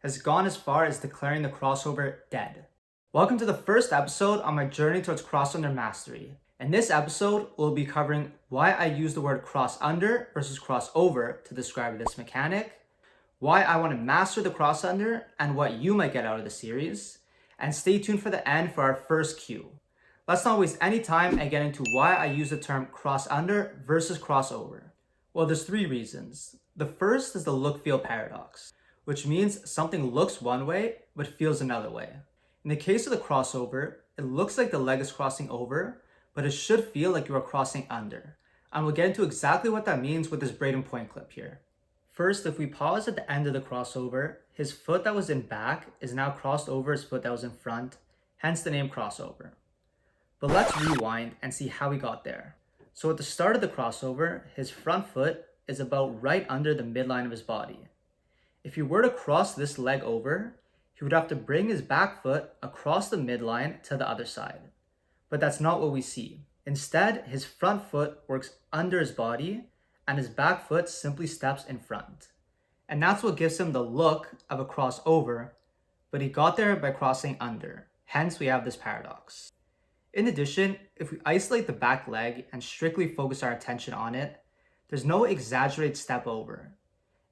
has gone as far as declaring the crossover dead. Welcome to the first episode on my journey towards CrossUNDER mastery. In this episode, we'll be covering why I use the word CrossUNDER versus CrossOVER to describe this mechanic, why I want to master the CrossUNDER, and what you might get out of the series. And stay tuned for the end for our first cue. Let's not waste any time and get into why I use the term CrossUNDER versus CrossOVER. Well, there's three reasons. The first is the look-feel paradox, which means something looks one way but feels another way. In the case of the crossover, it looks like the leg is crossing over, but it should feel like you are crossing under. And we'll get into exactly what that means with this Braden Point clip here. First, if we pause at the end of the crossover, his foot that was in back is now crossed over his foot that was in front, hence the name crossover. But let's rewind and see how he got there. So at the start of the crossover, his front foot is about right under the midline of his body. If he were to cross this leg over, he would have to bring his back foot across the midline to the other side. But that's not what we see. Instead, his front foot works under his body and his back foot simply steps in front. And that's what gives him the look of a crossover, but he got there by crossing under. Hence, we have this paradox. In addition, if we isolate the back leg and strictly focus our attention on it, there's no exaggerated step over.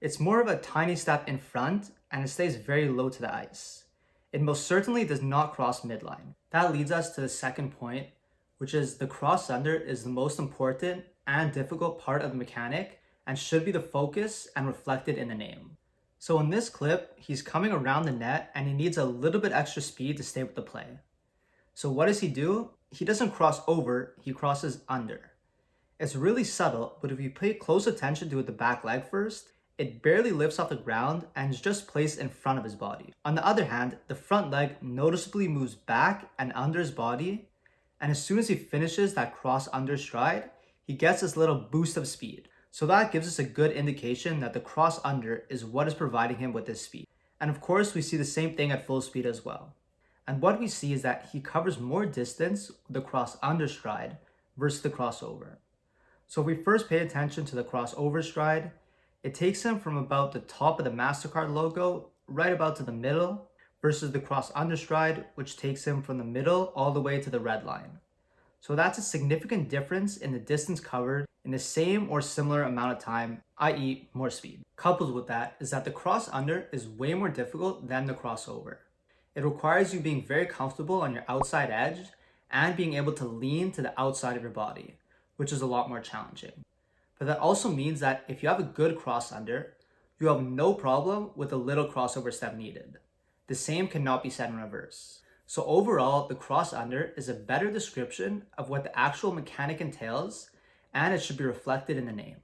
It's more of a tiny step in front and it stays very low to the ice. It most certainly does not cross midline. That leads us to the second point, which is the cross-under is the most important and difficult part of the mechanic and should be the focus and reflected in the name. So in this clip, he's coming around the net and he needs a little bit extra speed to stay with the play. So what does he do? He doesn't cross over, he crosses under. It's really subtle, but if you pay close attention to the back leg first, it barely lifts off the ground and is just placed in front of his body. On the other hand, the front leg noticeably moves back and under his body, and as soon as he finishes that cross under stride, he gets this little boost of speed. So that gives us a good indication that the cross under is what is providing him with this speed. And of course, we see the same thing at full speed as well. And what we see is that he covers more distance with the cross under stride versus the crossover. So if we first pay attention to the crossover stride, it takes him from about the top of the MasterCard logo right about to the middle versus the cross under stride, which takes him from the middle all the way to the red line. So that's a significant difference in the distance covered in the same or similar amount of time, i.e. more speed. Coupled with that is that the cross under is way more difficult than the crossover. It requires you being very comfortable on your outside edge and being able to lean to the outside of your body, which is a lot more challenging. But that also means that if you have a good cross under, you have no problem with a little crossover step needed. The same cannot be said in reverse. So overall, the cross under is a better description of what the actual mechanic entails, and it should be reflected in the name.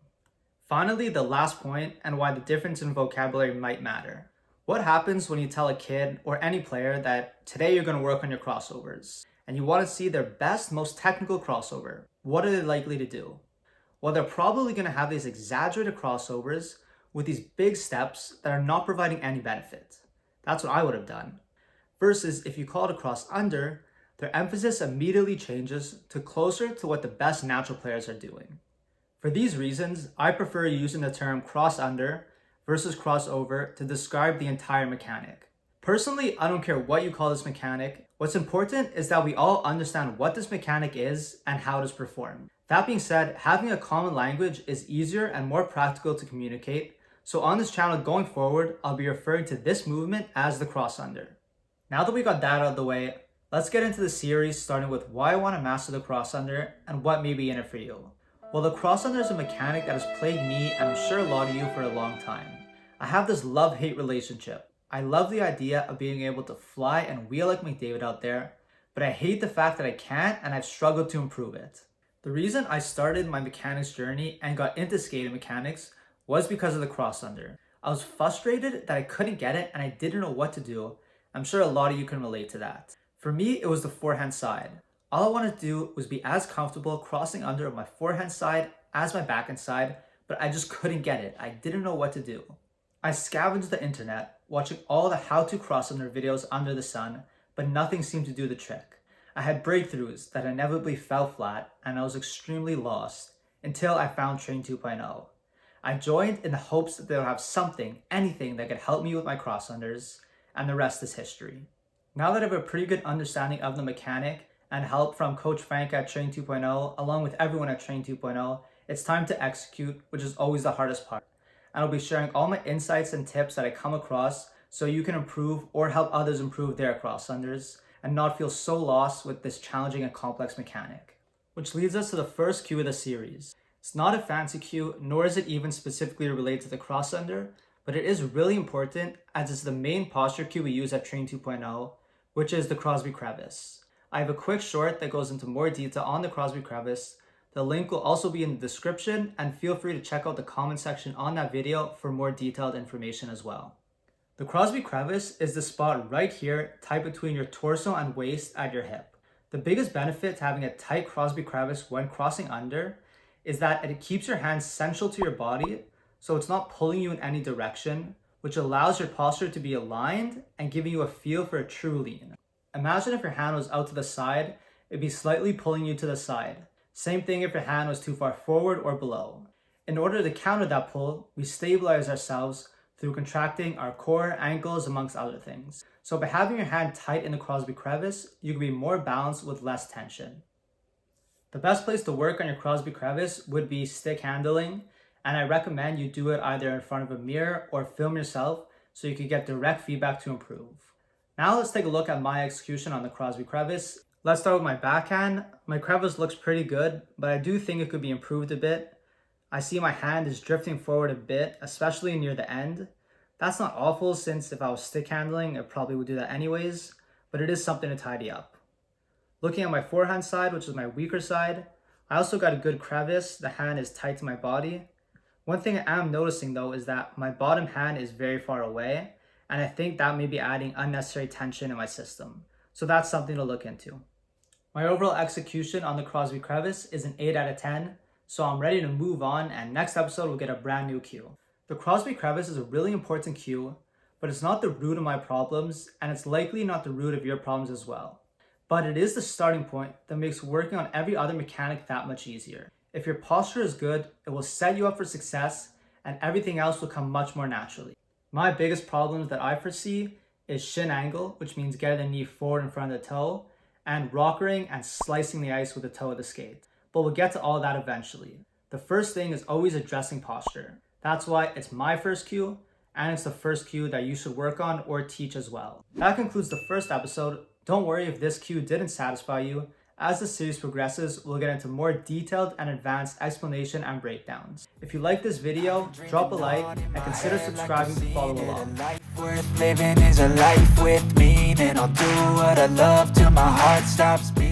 Finally, the last point and why the difference in vocabulary might matter. What happens when you tell a kid or any player that today you're going to work on your crossovers and you want to see their best, most technical crossover? What are they likely to do? Well, they're probably going to have these exaggerated crossovers with these big steps that are not providing any benefit. That's what I would have done. Versus if you call it a cross under, their emphasis immediately changes to closer to what the best natural players are doing. For these reasons, I prefer using the term cross under versus crossover to describe the entire mechanic. Personally, I don't care what you call this mechanic. What's important is that we all understand what this mechanic is and how it is performed. That being said, having a common language is easier and more practical to communicate. So on this channel going forward, I'll be referring to this movement as the cross under. Now that we got that out of the way, let's get into the series starting with why I want to master the cross under and what may be in it for you. Well, the cross under is a mechanic that has plagued me and I'm sure a lot of you for a long time. I have this love-hate relationship. I love the idea of being able to fly and wheel like McDavid out there, but I hate the fact that I can't and I've struggled to improve it. The reason I started my mechanics journey and got into skating mechanics was because of the cross under. I was frustrated that I couldn't get it and I didn't know what to do. I'm sure a lot of you can relate to that. For me, it was the forehand side. All I wanted to do was be as comfortable crossing under on my forehand side as my backhand side, but I just couldn't get it. I didn't know what to do. I scavenged the internet, watching all the how-to cross under videos under the sun, but nothing seemed to do the trick. I had breakthroughs that inevitably fell flat, and I was extremely lost until I found Train 2.0. I joined in the hopes that they'll have something, anything that could help me with my CrossUnders, and the rest is history. Now that I have a pretty good understanding of the mechanic and help from Coach Frank at Train 2.0, along with everyone at Train 2.0, it's time to execute, which is always the hardest part. And I'll be sharing all my insights and tips that I come across so you can improve or help others improve their CrossUnders and not feel so lost with this challenging and complex mechanic. Which leads us to the first cue of the series. It's not a fancy cue, nor is it even specifically related to the CrossUnder, but it is really important as it's the main posture cue we use at Train 2.0, which is the Crosby Crevice. I have a quick short that goes into more detail on the Crosby Crevice. The link will also be in the description, and feel free to check out the comment section on that video for more detailed information as well. The Crosby Crevice is the spot right here, tight between your torso and waist at your hip. The biggest benefit to having a tight Crosby Crevice when crossing under is that it keeps your hands central to your body, so it's not pulling you in any direction, which allows your posture to be aligned and giving you a feel for a true lean. Imagine if your hand was out to the side, it'd be slightly pulling you to the side. Same thing if your hand was too far forward or below. In order to counter that pull, we stabilize ourselves through contracting our core, ankles, amongst other things. So by having your hand tight in the Crosby Crevice, you can be more balanced with less tension. The best place to work on your Crosby Crevice would be stick handling, and I recommend you do it either in front of a mirror or film yourself so you can get direct feedback to improve. Now let's take a look at my execution on the Crosby Crevice. Let's start with my backhand. My crevice looks pretty good, but I do think it could be improved a bit. I see my hand is drifting forward a bit, especially near the end. That's not awful, since if I was stick handling, I probably would do that anyways, but it is something to tidy up. Looking at my forehand side, which is my weaker side, I also got a good crevice. The hand is tight to my body. One thing I am noticing though is that my bottom hand is very far away, and I think that may be adding unnecessary tension in my system. So that's something to look into. My overall execution on the Crosby Crevice is an 8 out of 10, so I'm ready to move on, and next episode we'll get a brand new cue. The Crosby Crevice is a really important cue, but it's not the root of my problems, and it's likely not the root of your problems as well. But it is the starting point that makes working on every other mechanic that much easier. If your posture is good, it will set you up for success, and everything else will come much more naturally. My biggest problems that I foresee is shin angle, which means getting the knee forward in front of the toe, and rockering and slicing the ice with the toe of the skate. But we'll get to all that eventually. The first thing is always addressing posture. That's why it's my first cue, and it's the first cue that you should work on or teach as well. That concludes the first episode. Don't worry if this cue didn't satisfy you. As the series progresses, we'll get into more detailed and advanced explanation and breakdowns. If you like this video, drop a like and consider subscribing to follow along. Life worth living is a life with meaning. I'll do what I love till my heart stops beating.